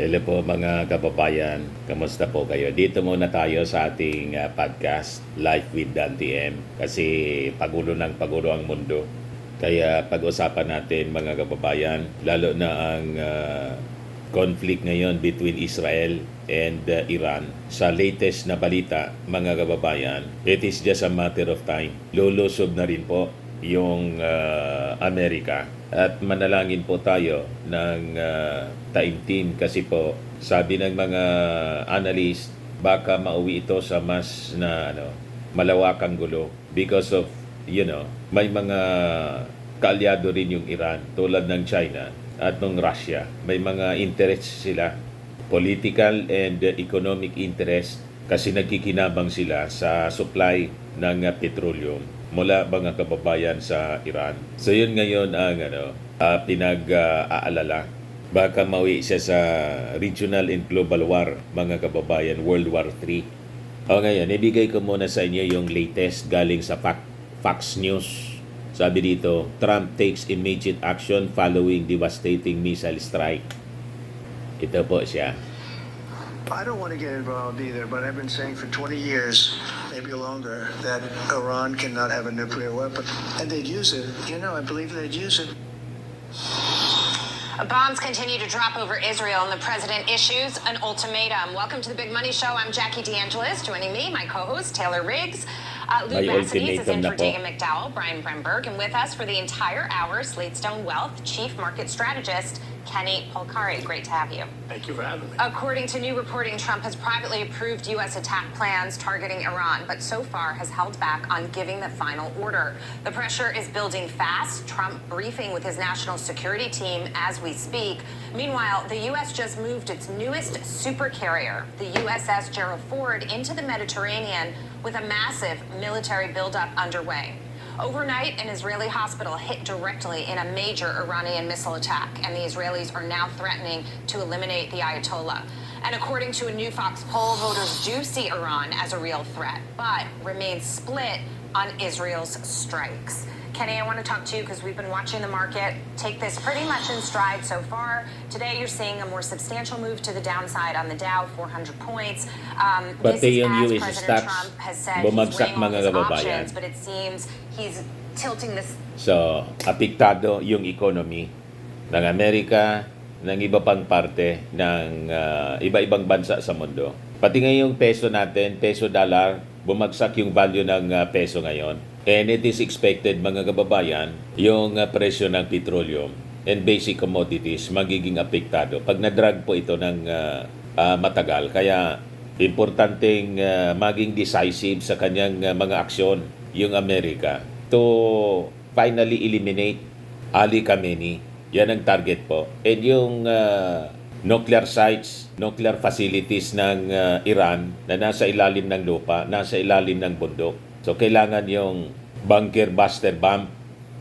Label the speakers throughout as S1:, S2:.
S1: Hello po mga kababayan, kamusta po kayo? Dito muna tayo sa ating podcast, Life with Dan TM. Kasi pagulo ang mundo. Kaya pag-usapan natin mga kababayan, lalo na ang conflict ngayon between Israel and Iran. Sa latest na balita mga kababayan, it is just a matter of time. LULUS0B na rin po yung Amerika. At manalangin po tayo ng taimtim kasi po sabi ng mga analyst baka mauwi ito sa mas na malawakang gulo because of may mga kaalyado rin yung Iran tulad ng China at ng Russia. May mga interest sila, political and economic interest kasi nagkikinabang sila sa supply ng petroleum mula mga kababayan sa Iran. So yun ngayon ang pinag-aalala. Baka mawi siya sa regional and global war, mga kababayan, World War III. O ngayon, ibigay ko muna sa inyo yung latest galing sa Fox News. Sabi dito, Trump takes immediate action following devastating missile strike. Ito po siya.
S2: I don't want to get involved either, but I've been saying for 20 years, maybe longer, that Iran cannot have a nuclear weapon. And they'd use it. I believe they'd use it.
S3: Bombs continue to drop over Israel, and the president issues an ultimatum. Welcome to the Big Money Show. I'm Jackie DeAngelis. Joining me, my co-host, Taylor Riggs. Lou Bassides is in for Dagan McDowell, Brian Bremberg, and with us for the entire hour, Slatestone Wealth Chief Market Strategist, Kenny Polcari. Great to have you.
S2: Thank you for having me.
S3: According to new reporting, Trump has privately approved U.S. attack plans targeting Iran, but so far has held back on giving the final order. The pressure is building fast. Trump briefing with his national security team as we speak. Meanwhile, the U.S. just moved its newest supercarrier, the USS Gerald Ford, into the Mediterranean with a massive military buildup underway. Overnight, an Israeli hospital hit directly in a major Iranian missile attack, and the Israelis are now threatening to eliminate the Ayatollah. And according to a new Fox poll, voters do see Iran as a real threat, but remain split on Israel's strikes. Kenny, I want to talk to you because we've been watching the market take this pretty much in stride so far. Today, you're seeing a more substantial move to the downside on the Dow, 400 points.
S1: Pati yung US
S3: President
S1: stocks
S3: Trump has said
S1: bumagsak
S3: he's weighing all
S1: mga
S3: his
S1: kababayan.
S3: options, but it seems he's tilting this.
S1: So, apektado yung economy ng Amerika, ng iba pang parte ng iba-ibang bansa sa mundo. Pati ngayong peso natin, peso-dollar, bumagsak yung value ng peso ngayon. And it is expected, mga kababayan, yung presyo ng petroleum and basic commodities magiging apektado pag na-drag po ito ng matagal. Kaya, importanteng maging decisive sa kanyang mga aksyon yung Amerika to finally eliminate Ali Khamenei. Yan ang target po. And yung nuclear sites, nuclear facilities ng Iran na nasa ilalim ng lupa, nasa ilalim ng bundok. So, kailangan yung bunker buster bomb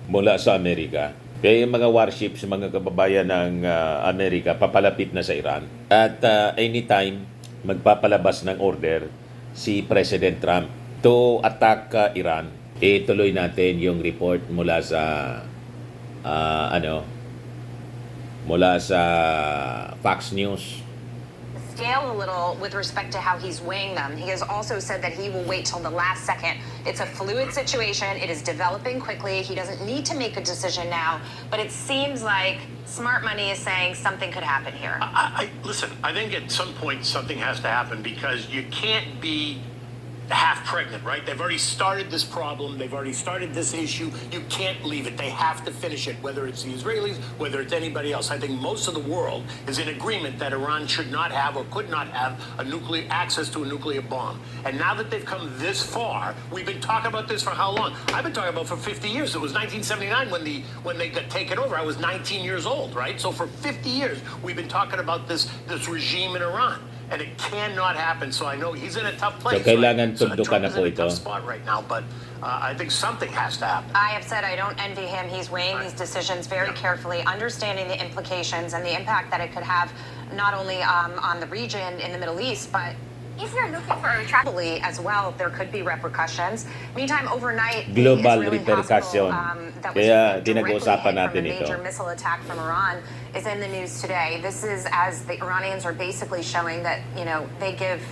S1: mula sa Amerika. Kaya yung mga warships, mga kababayan ng Amerika, papalapit na sa Iran. At anytime, magpapalabas ng order si President Trump to attack Iran. Tuloy natin yung report mula sa mula sa Fox News.
S3: Scale a little with respect to how he's weighing them. He has also said that he will wait till the last second. It's a fluid situation. It is developing quickly. He doesn't need to make a decision now, but it seems like smart money is saying something could happen here.
S4: Listen, I think at some point something has to happen because you can't be half pregnant, right? They've already started this problem. They've already started this issue. You can't leave it. They have to finish it, whether it's the Israelis, whether it's anybody else. I think most of the world is in agreement that Iran should not have or could not have access to a nuclear bomb. And now that they've come this far, we've been talking about this for how long? I've been talking about for 50 years. It was 1979 when they got taken over. I was 19 years old, right? So for 50 years, we've been talking about this regime in Iran. And it cannot happen. So I know he's in a tough place.
S1: So kailangan tundukan na po ito.
S4: Spot right now, but I think something has to happen.
S3: I have said I don't envy him. He's weighing these decisions very carefully, understanding the implications and the impact that it could have not only on the region in the Middle East, but If you're looking for a travel as well, there could be repercussions. Meantime, overnight,
S1: Global
S3: the Israeli
S1: repercussion.
S3: hospital that was
S1: Kaya
S3: hit directly
S1: pinag-uusapan
S3: from
S1: natin
S3: a major
S1: ito.
S3: missile attack from Iran is in the news today. This is as the Iranians are basically showing that, they give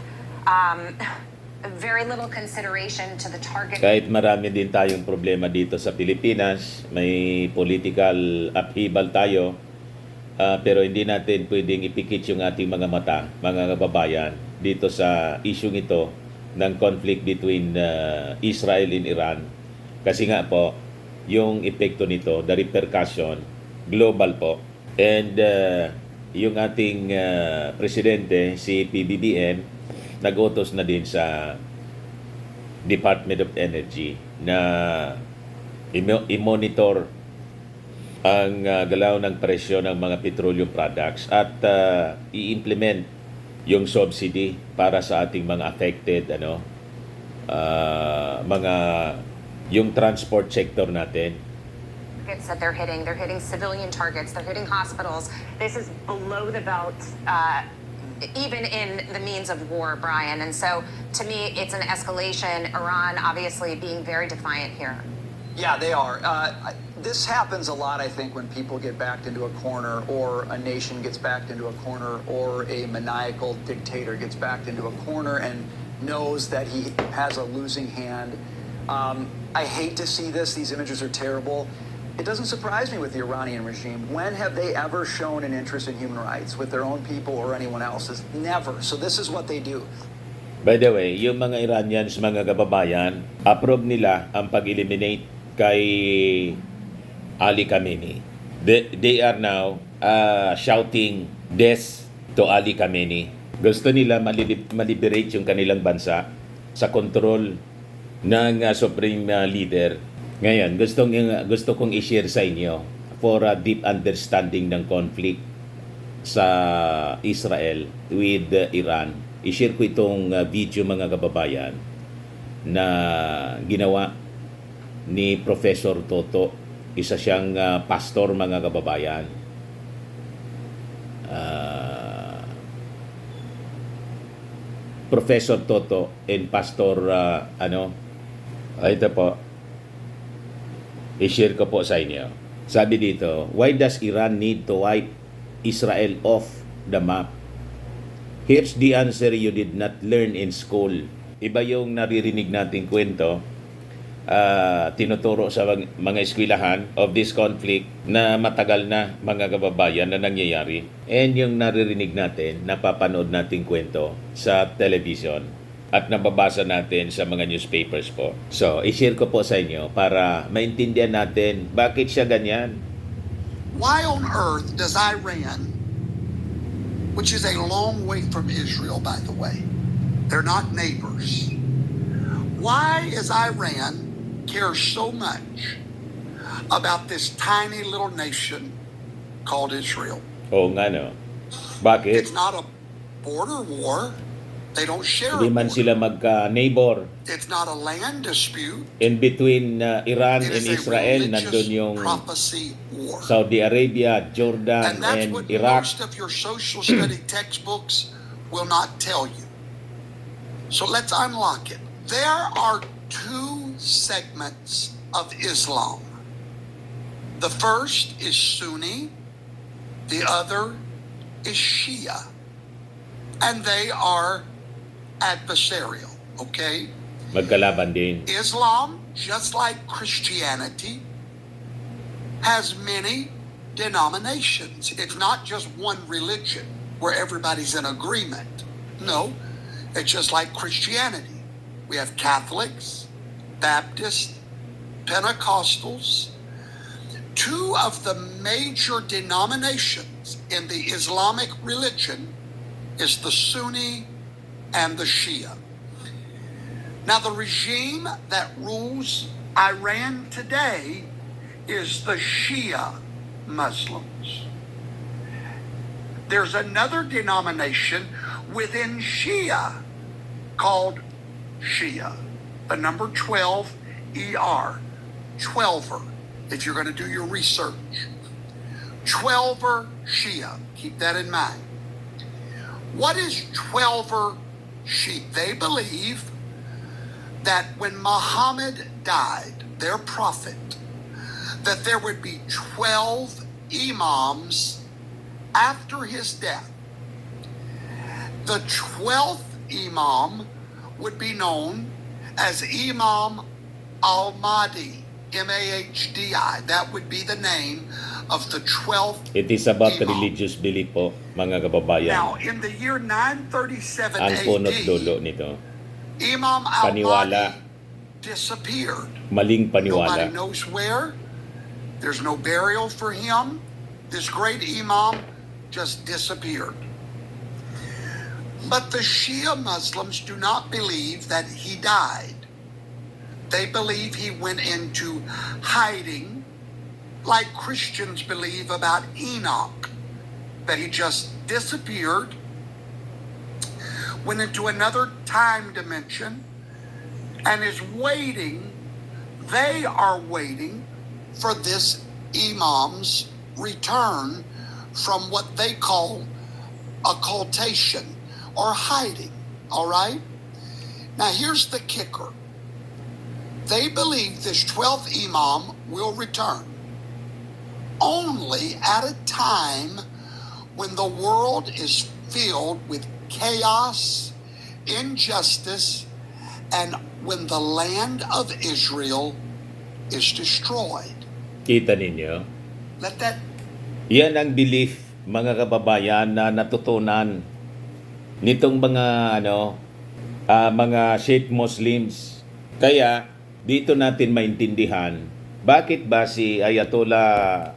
S3: very little consideration to the target.
S1: Kahit marami din tayong problema dito sa Pilipinas, may political upheaval tayo, pero hindi natin pwedeng ipikit yung ating mga mata, mga kababayan, dito sa isyung ito ng conflict between Israel and Iran. Kasi nga po, yung epekto nito, the repercussion, global po. And yung ating presidente, si PBBM, nag-utos na din sa Department of Energy na i-monitor ang galaw ng presyo ng mga petroleum products at i-implement yung subsidy para sa ating mga affected mga yung transport sector natin.
S3: That they're hitting civilian targets, they're hitting hospitals. This is below the belt, even in the means of war, Brian. And so, to me, it's an escalation. Iran obviously being very defiant here.
S5: Yeah, they are. This happens a lot, I think, when people get backed into a corner, or a nation gets backed into a corner, or a maniacal dictator gets backed into a corner and knows that he has a losing hand. I hate to see this. These images are terrible. It doesn't surprise me with the Iranian regime. When have they ever shown an interest in human rights with their own people or anyone else's? Never. So this is what they do.
S1: By the way, yung mga Iranians, mga kababayan, approve nila ang pag-eliminate kay Ali Khamenei. They are now shouting death to Ali Khamenei. Gusto nila ma-liberate yung kanilang bansa sa control ng supreme leader. Ngayon, gusto kong i-share sa inyo for a deep understanding ng conflict sa Israel with Iran. I-share ko itong video, mga kababayan, na ginawa ni Professor Toto. Isa siyang pastor, mga kababayan. Professor Toto and Pastor ito po. I-share ko po sa inyo. Sabi dito, why does Iran need to wipe Israel off the map? Here's the answer you did not learn in school. Iba yung naririnig nating kwento, tinuturo sa mga eskwelahan of this conflict na matagal na, mga kababayan, na nangyayari. And yung naririnig natin, napapanood nating kwento sa television at nababasa natin sa mga newspapers po. So, i-share ko po sa inyo para maintindihan natin bakit siya ganyan.
S6: Why on earth does Iran, which is a long way from Israel, by the way, they're not neighbors, why is Iran care so much about this tiny little nation called Israel?
S1: Oo nga, no? Bakit?
S6: It's not a border war. They don't share a
S1: Hindi man
S6: border.
S1: sila magka-neighbor.
S6: It's not a land dispute.
S1: In between Iran
S6: It
S1: and
S6: is a
S1: Israel,
S6: religious
S1: nandun yung
S6: prophecy war.
S1: Saudi Arabia, Jordan,
S6: And that's
S1: and
S6: what
S1: Iraq.
S6: most of your social study textbooks will not tell you. So let's unlock it. There are two segments of Islam. The first is Sunni, the other is Shia. And they are adversarial, okay?
S1: Magkalaban din.
S6: Islam, just like Christianity, has many denominations. It's not just one religion where everybody's in agreement. No, it's just like Christianity. We have Catholics, Baptists, Pentecostals. Two of the major denominations in the Islamic religion is the Sunni and the Shia. Now, the regime that rules Iran today is the Shia Muslims. There's another denomination within Shia called Shia, the number 12 ER, 12er, if you're going to do your research. 12er Shia, keep that in mind. What is 12er sheep. They believe that when Muhammad died, their prophet, that there would be 12 imams after his death. The 12th imam would be known as Imam al-Mahdi, M-A-H-D-I. That would be the name of the 12th
S1: It is about
S6: imam.
S1: religious belief po, mga kababayan.
S6: Now, in the year 937
S1: Ang punot dulo
S6: AD,
S1: nito,
S6: Imam
S1: Paniwala.
S6: al-Mahdi disappeared.
S1: maling
S6: Nobody
S1: paniwala.
S6: knows where. There's no burial for him. This great imam just disappeared. But the Shia Muslims do not believe that he died. They believe he went into hiding, like Christians believe about Enoch, that he just disappeared, went into another time dimension, and is waiting. They are waiting for this imam's return from what they call occultation or hiding. All right? Now, here's the kicker. They believe this 12th imam will return only at a time when the world is filled with chaos, injustice, and when the land of Israel is destroyed.
S1: Kita ninyo?
S6: Let that
S1: Yan ang belief, mga kababayan, na natutunan nitong mga Shiite Muslims. Kaya dito natin maintindihan bakit ba si Ayatollah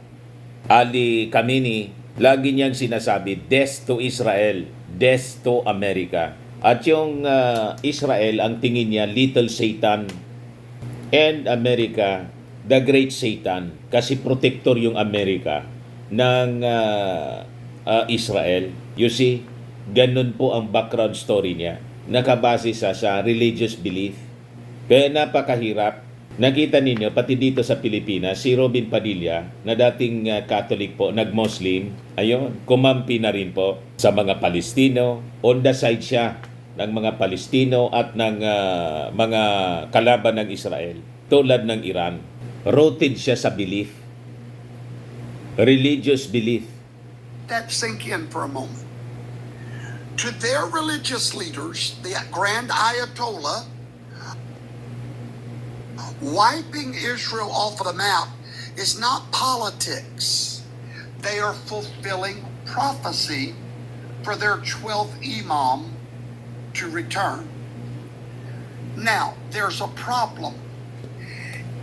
S1: Ali Khamenei lagi niyang sinasabi, death to Israel, death to America. At yung Israel, ang tingin niya, little Satan, and America, the great Satan. Kasi protector yung Amerika ng Israel. You see, ganun po ang background story niya. Nakabase sa religious belief. Kaya napakahirap. Nakita ninyo, pati dito sa Pilipinas, si Robin Padilla, na dating Catholic po, nag-Muslim, ayun, kumampi na rin po sa mga Palestino. On the side siya ng mga Palestino at ng mga kalaban ng Israel, tulad ng Iran. Rooted siya sa belief, religious belief.
S6: that sink in for a moment. To their religious leaders, the Grand Ayatollah, wiping Israel off of the map is not politics. They are fulfilling prophecy for their 12th imam to return. Now, there's a problem.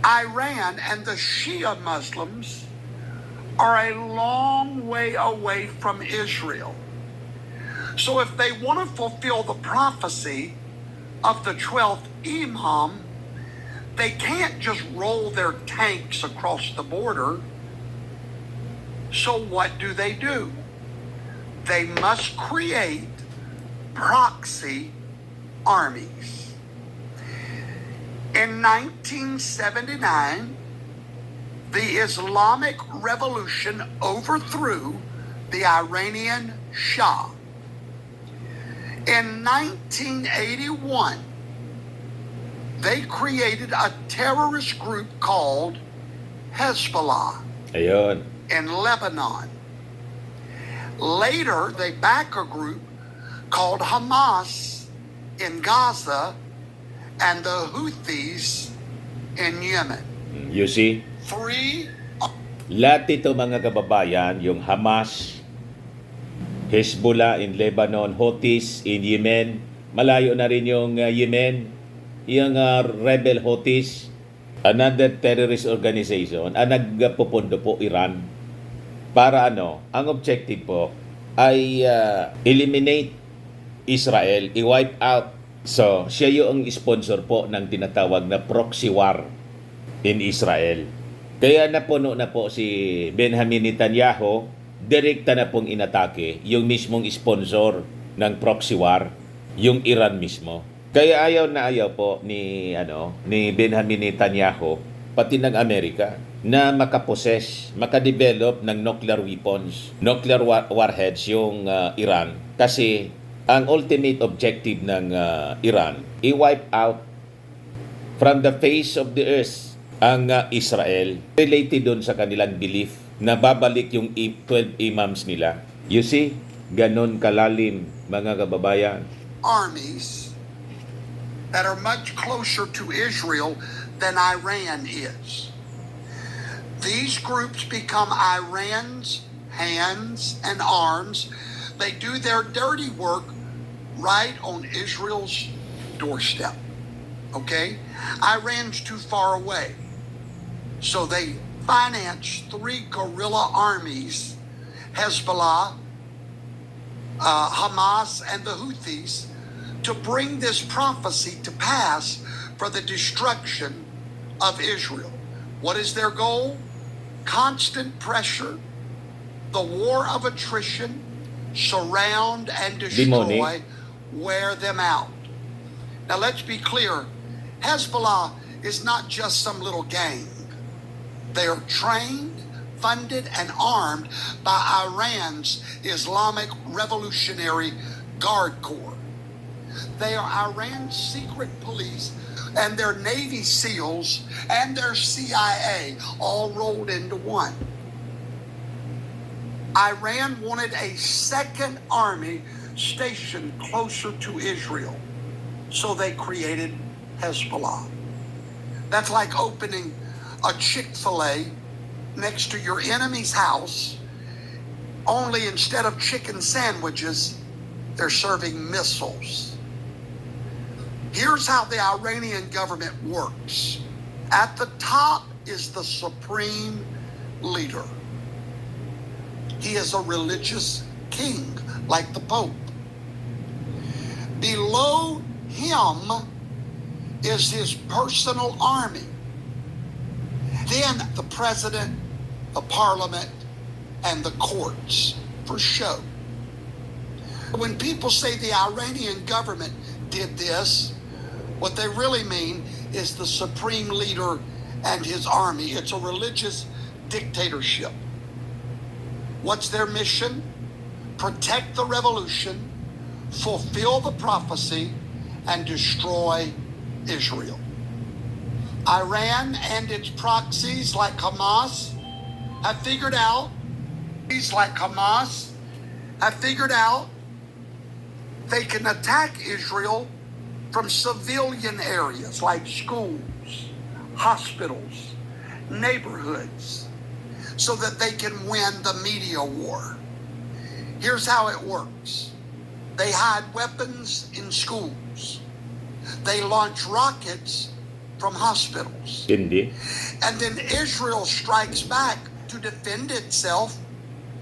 S6: Iran and the Shia Muslims are a long way away from Israel. So if they want to fulfill the prophecy of the 12th imam, they can't just roll their tanks across the border. So what do? They must create proxy armies. In 1979, the Islamic Revolution overthrew the Iranian Shah. In 1981, they created a terrorist group called Hezbollah
S1: Ayun.
S6: in Lebanon. Later, they back a group called Hamas in Gaza and the Houthis in Yemen.
S1: You see?
S6: Three
S1: Lahat ito mga kababayan, yung Hamas, Hezbollah in Lebanon, Houthis in Yemen, malayo na rin yung Yemen, yung rebel Houthis, another terrorist organization, ang nagpupundo po Iran. Para ang objective po ay eliminate Israel, i-wipe out. So, siya yung sponsor po ng tinatawag na proxy war in Israel. Kaya napuno na po si Benjamin Netanyahu, direkta na pong inatake yung mismong sponsor ng proxy war, yung Iran mismo. Kaya ayaw na ayaw po ni Benjamin Netanyahu, pati ng Amerika, na makapossess, makadevelop ng nuclear weapons, nuclear warheads yung Iran. Kasi ang ultimate objective ng Iran, i-wipe out from the face of the earth ang Israel. Related doon sa kanilang belief na babalik yung 12 imams nila. You see, ganon kalalim, mga kababayan.
S6: Armies that are much closer to Israel than Iran is. These groups become Iran's hands and arms. They do their dirty work right on Israel's doorstep. Okay? Iran's too far away. So they finance 3 guerrilla armies, Hezbollah, Hamas, and the Houthis, to bring this prophecy to pass for the destruction of Israel. What is their goal? Constant pressure, the war of attrition, surround and destroy, wear them out. Now let's be clear, Hezbollah is not just some little gang. They are trained, funded, and armed by Iran's Islamic Revolutionary Guard Corps. They are Iran's secret police and their Navy SEALs and their CIA all rolled into one. Iran wanted a second army stationed closer to Israel, so they created Hezbollah. That's like opening a Chick-fil-A next to your enemy's house, only instead of chicken sandwiches, they're serving missiles. Here's how the Iranian government works. At the top is the supreme leader. He is a religious king, like the Pope. Below him is his personal army. Then the president, the parliament, and the courts for show. When people say the Iranian government did this, what they really mean is the supreme leader and his army. It's a religious dictatorship. What's their mission? Protect the revolution, fulfill the prophecy, and destroy Israel. Iran and its proxies like Hamas have figured out they can attack Israel from civilian areas like schools, hospitals, neighborhoods, so that they can win the media war. Here's how it works. They hide weapons in schools. They launch rockets from hospitals.
S1: Hindi.
S6: And then Israel strikes back to defend itself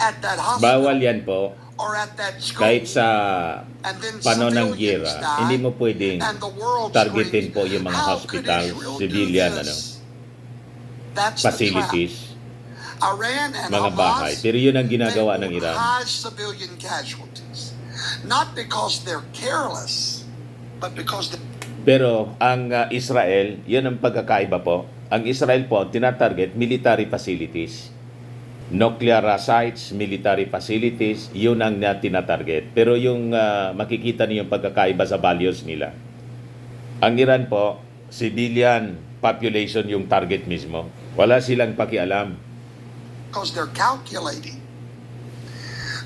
S6: at that hospital
S1: Bawal yan po.
S6: or at that school.
S1: Kahit sa
S6: And then
S1: panahon ng
S6: civilians
S1: giyera,
S6: die,
S1: hindi mo pwedeng
S6: and the world
S1: targetin
S6: screams,
S1: po yung mga
S6: "How could
S1: hospital,
S6: Israel do
S1: civilian,
S6: this?" That's the trap.
S1: facilities,
S6: Iran and
S1: mga bahay.
S6: Hamas,
S1: Pero yun ang
S6: they
S1: ginagawa ng
S6: will
S1: Iran.
S6: hide civilian casualties, not because they're careless, but because they
S1: Pero ang Israel, yun ang pagkakaiba po. Ang Israel po, tinatarget military facilities. Nuclear sites, military facilities, yun ang tinatarget. Pero yung makikita niyo yung pagkakaiba sa values nila. Ang Iran po, civilian population yung target mismo. Wala silang pakialam.
S6: because they're calculating.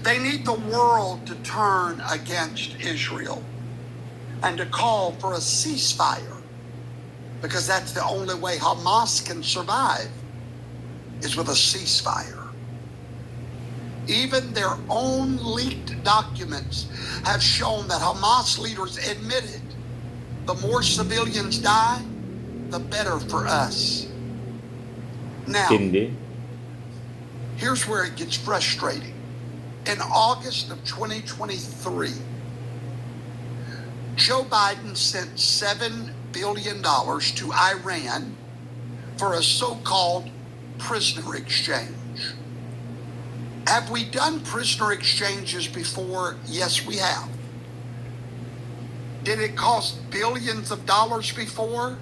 S6: They need the world to turn against Israel and to call for a ceasefire, because that's the only way Hamas can survive, is with a ceasefire. Even their own leaked documents have shown that Hamas leaders admitted the more civilians die, the better for us. Now,
S1: Hindi.
S6: here's where it gets frustrating. In August of 2023, Joe Biden sent $7 billion to Iran for a so-called prisoner exchange. Have we done prisoner exchanges before? Yes, we have. Did it cost billions of dollars before?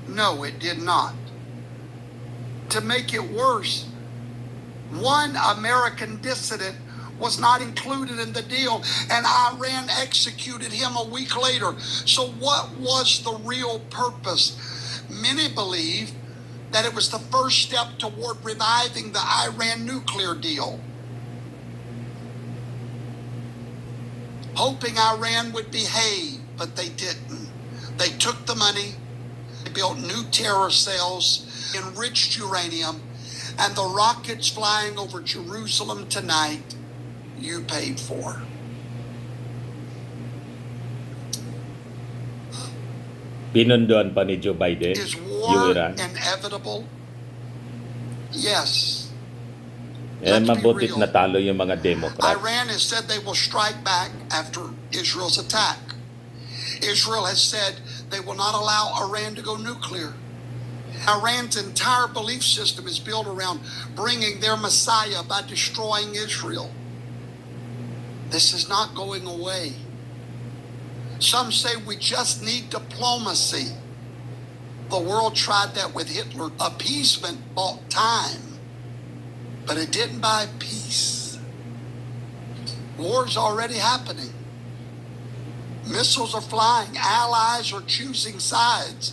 S6: No, it did not. To make it worse, one American dissident was not included in the deal, and Iran executed him a week later. So what was the real purpose? Many believe that it was the first step toward reviving the Iran nuclear deal, hoping Iran would behave, but they didn't. They took the money, they built new terror cells, enriched uranium, and the rockets flying over Jerusalem tonight, you paid for.
S1: Pinunduan pa ni Joe Biden
S6: Is
S1: yung
S6: war
S1: Iran.
S6: inevitable? Yes.
S1: Eh,
S6: Let's be
S1: mabutit
S6: real.
S1: na talo yung mga Democrats.
S6: Iran has said they will strike back after Israel's attack. Israel has said they will not allow Iran to go nuclear. Iran's entire belief system is built around bringing their Messiah by destroying Israel. This is not going away. Some say we just need diplomacy. The world tried that with Hitler. Appeasement bought time, but it didn't buy peace. War's already happening. Missiles are flying. Allies are choosing sides.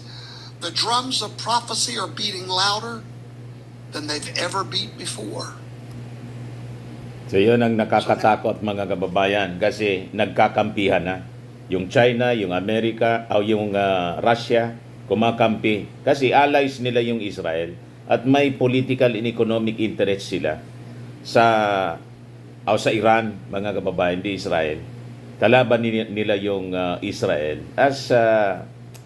S6: The drums of prophecy are beating louder than they've ever beat before.
S1: So yun ang nakakatakot mga kababayan kasi nagkakampihan na. Yung China, yung Amerika, o yung Russia, kumakampi. Kasi allies nila yung Israel at may political and economic interest sila sa Iran, mga kababayan, di Israel. Kalaban nila yung Israel. As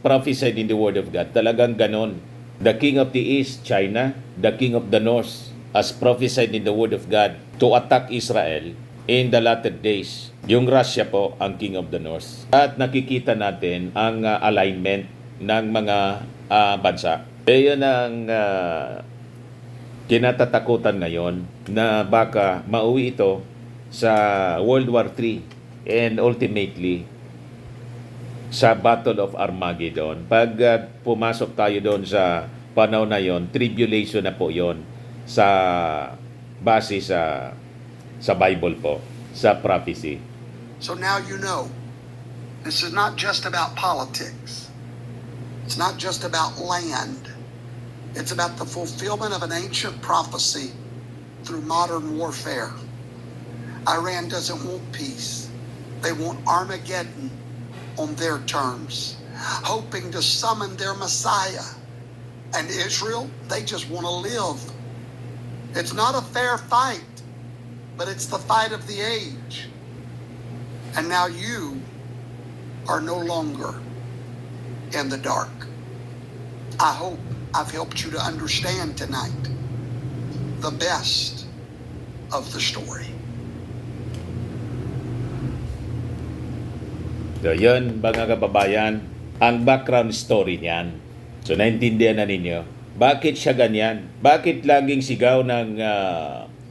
S1: prophesied in the Word of God, talagang ganon. The king of the east, China, the king of the north, as prophesied in the Word of God, to attack Israel in the latter days. Yung Russia po, ang king of the north. At nakikita natin ang alignment ng mga bansa. Yun ang kinatatakutan ngayon na baka mauwi ito sa World War III and ultimately sa Battle of Armageddon. Pag pumasok tayo doon sa panahon na yon, tribulation na po yon sa base sa Bible po, sa prophecy.
S6: So now you know, this is not just about politics. It's not just about land. It's about the fulfillment of an ancient prophecy through modern warfare. Iran doesn't want peace. They want Armageddon on their terms, hoping to summon their Messiah. And Israel, they just want to live. It's not a fair fight, but it's the fight of the age. And now you are no longer in the dark. I hope I've helped you to understand tonight the best of the story.
S1: So yun, mga kababayan, ang background story niyan. So naintindihan na ninyo, bakit siya ganyan? Bakit laging sigaw ng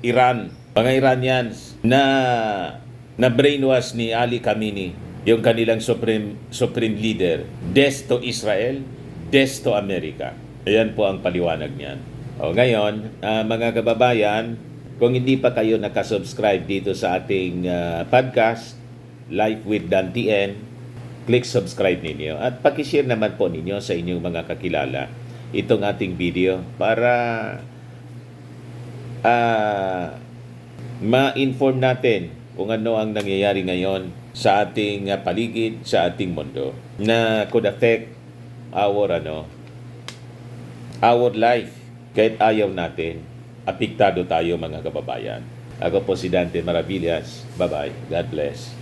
S1: Iran, mga Iranians, na brainwash ni Ali Khamenei, yung kanilang supreme leader, death to Israel, death to America. Ayan po ang paliwanag niyan. O ngayon, mga kababayan, kung hindi pa kayo nakasubscribe dito sa ating podcast, Life with Dan TN, click subscribe ninyo at pakishare naman po ninyo sa inyong mga kakilala itong ating video para ma-inform natin kung ano ang nangyayari ngayon sa ating paligid, sa ating mundo na could affect our life. Kahit ayaw natin, apektado tayo mga kababayan. Ako po si Dante Maravillas. Bye-bye. God bless.